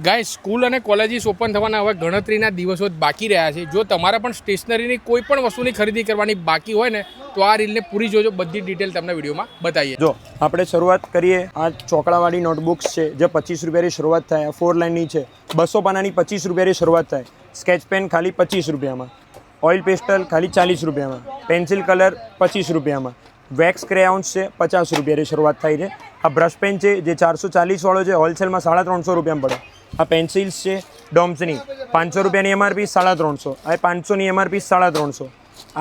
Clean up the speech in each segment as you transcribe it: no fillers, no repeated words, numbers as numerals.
ગાય school અને colleges open થવાના હવે ગણતરીના દિવસો જ બાકી રહ્યા છે. જો તમારે પણ સ્ટેશનરીની કોઈ પણ વસ્તુની ખરીદી કરવાની બાકી હોય ને તો આ રીલને પૂરી જોજો, બધી ડિટેલ તમને વિડીયોમાં બતાવીએ. જો આપણે શરૂઆત કરીએ, આ ચોકડાવાળી નોટબુક્સ છે જે 25 રૂપિયાની શરૂઆત થાય. 4 લાઇનની છે, 200 પાનાની 25 રૂપિયાની શરૂઆત થાય. સ્કેચ પેન ખાલી 25 રૂપિયામાં, ઓઇલ પેસ્ટલ ખાલી 40 રૂપિયામાં, પેન્સિલ કલર 25 રૂપિયામાં, વેક્સ ક્રેયોન્સ છે 50 રૂપિયાની શરૂઆત થાય છે. આ બ્રશ પેન છે જે 440 વાળો છે, હોલસેલમાં 350 રૂપિયામાં પડે. આ પેન્સિલ્સ છે ડોમ્સની 500 રૂપિયાની એમઆરપી 350, આ 500ની એમઆરપી 350,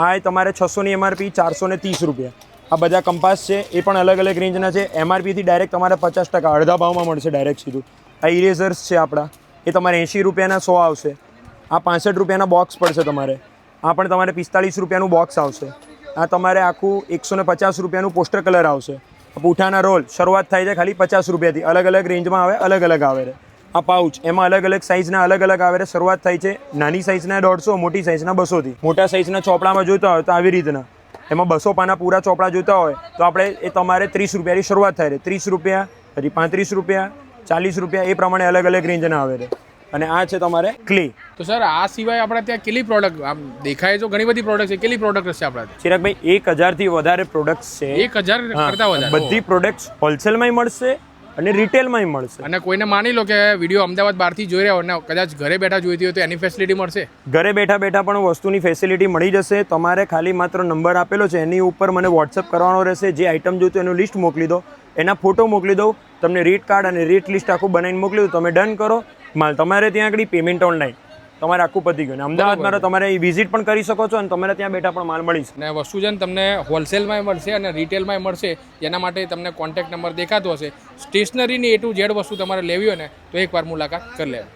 આ તમારે 600ની એમઆરપી 430 રૂપિયા. આ બધા કંપાસ છે એ પણ અલગ અલગ રેન્જના છે. એમઆરપીથી ડાયરેક્ટ તમારે 50% અડધા ભાવમાં મળશે ડાયરેક્ટ સીધું. આ ઇરેઝર્સ છે આપણા, એ તમારે 80 રૂપિયાના 100 આવશે. આ 65 રૂપિયાના બોક્સ પડશે તમારે. આ પણ તમારે 45 રૂપિયાનું બોક્સ આવશે. આ તમારે આખું 150 રૂપિયાનું પોસ્ટર કલર આવશે. પૂઠાના રોલ શરૂઆત થાય છે ખાલી 50 રૂપિયાથી, અલગ અલગ રેન્જમાં આવે, અલગ અલગ આવે છે. આ પાઉચ એમાં અલગ અલગ સાઇઝના અલગ અલગ આવે છે. શરૂઆત થાય છે નાની સાઇઝના 150, મોટી સાઇઝના 200થી. મોટા સાઇઝના ચોપડામાં જોઈતા હોય તો આવી રીતના એમાં 200 પાના પૂરા ચોપડા જોઈતા હોય તો આપણે એ તમારે 30 રૂપિયાની શરૂઆત થાય છે. 30 રૂપિયા, પછી 35 રૂપિયા, 40 રૂપિયા, એ પ્રમાણે અલગ અલગ રેન્જના આવે છે. અને આ છે તમારે ક્લે. તો સર આ સિવાય આપણે ત્યાં કેટલી પ્રોડક્ટ આમ દેખાય તો ઘણી બધી પ્રોડક્ટ છે, કેટલી પ્રોડક્ટ હશે આપણા ત્યાં? ચિરાગભાઈ 1000થી વધારે પ્રોડક્ટ્સ છે. 1000 કરતા વધારે બધી પ્રોડક્ટ્સ હોલસેલમાંય મળશે અને રિટેલમાંય મળશે. અને કોઈને માની લો કે વિડીયો અમદાવાદ બહારથી જોઈ રહ્યા હોય ને કદાચ ઘરે બેઠા જોઈતી હોય તો એની ફેસિલિટી મળશે? ઘરે બેઠા બેઠા પણ વસ્તુની ફેસિલિટી મળી જશે. તમારે ખાલી માત્ર નંબર આપેલો છે એની ઉપર મને વોટ્સઅપ કરવાનો રહેશે. જે આઇટમ જોઈતું એનું લિસ્ટ મોકલી દો, એના ફોટો મોકલી દઉં, તમને રેટ કાર્ડ અને રેટ લિસ્ટ આખું બનાવીને મોકલી દઉં. તમે ડન કરો, માલ તમારે ત્યાં આગળ પેમેન્ટ ઓનલાઈન, તમારે આખું પતી ગયું. અમદાવાદમાં તમારે વિઝિટ પણ કરી શકો છો અને તમારે ત્યાં બેઠા પણ માલ મળી શકે. અને વસ્તુ છે ને તમને હોલસેલમાં મળશે અને રિટેલમાં મળશે. એના માટે તમને કોન્ટેક્ટ નંબર દેખાતો હશે. સ્ટેશનરીની A to Z વસ્તુ તમારે લેવી હોય ને તો એકવાર મુલાકાત કરી લેવી.